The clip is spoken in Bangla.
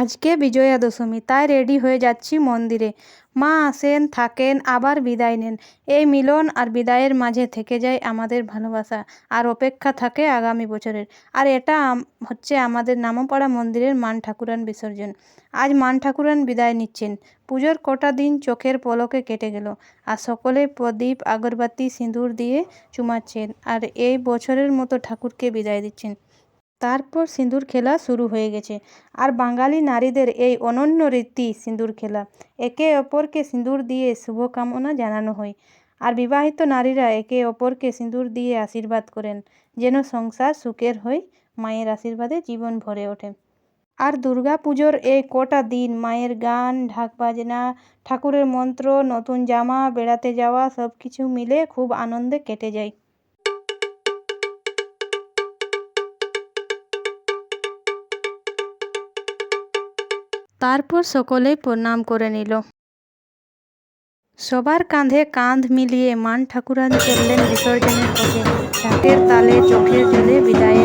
আজকে বিজয়া দশমী, তাই রেডি হয়ে যাচ্ছি মন্দিরে। মা আসেন, থাকেন, আবার বিদায় নেন। এই মিলন আর বিদায়ের মাঝে থেকে যায় আমাদের ভালোবাসা, আর অপেক্ষা থাকে আগামী বছরের। আর এটা হচ্ছে আমাদের নামপাড়া মন্দিরের মান ঠাকুরান বিসর্জন। আজ মান ঠাকুরান বিদায় নিচ্ছেন। পুজোর কটা দিন চোখের পলকে কেটে গেল, আর সকলে প্রদীপ, আগরবাতি, সিঁদুর দিয়ে চুমাচ্ছেন, আর এই বছরের মতো ঠাকুরকে বিদায় দিচ্ছেন। তারপর সিঁদুর খেলা শুরু হয়ে গেছে। আর বাঙালি নারীদের এই অনন্য রীতি সিঁদুর খেলা। একে অপরকে সিঁদুর দিয়ে শুভকামনা জানানো হয়। আর বিবাহিত নারীরা একে অপরকে সিঁদুর দিয়ে আশীর্বাদ করেন, যেন সংসার সুখের হয়, মায়ের আশীর্বাদে জীবন ভরে ওঠে। আর দুর্গা পুজোর এই কটা দিন মায়ের গান, ঢাক বাজনা, ঠাকুরের মন্ত্র, নতুন জামা, বেড়াতে যাওয়া, সব কিছু মিলে খুব আনন্দে কেটে যায়। তারপর সকলেই প্রণাম করে নিল। সবার কাঁধে কাঁধ মিলিয়ে মান ঠাকুরান চললেন বিসর্জনের পথে। ঢাকের তালে, চোখের জলে বিদায়ের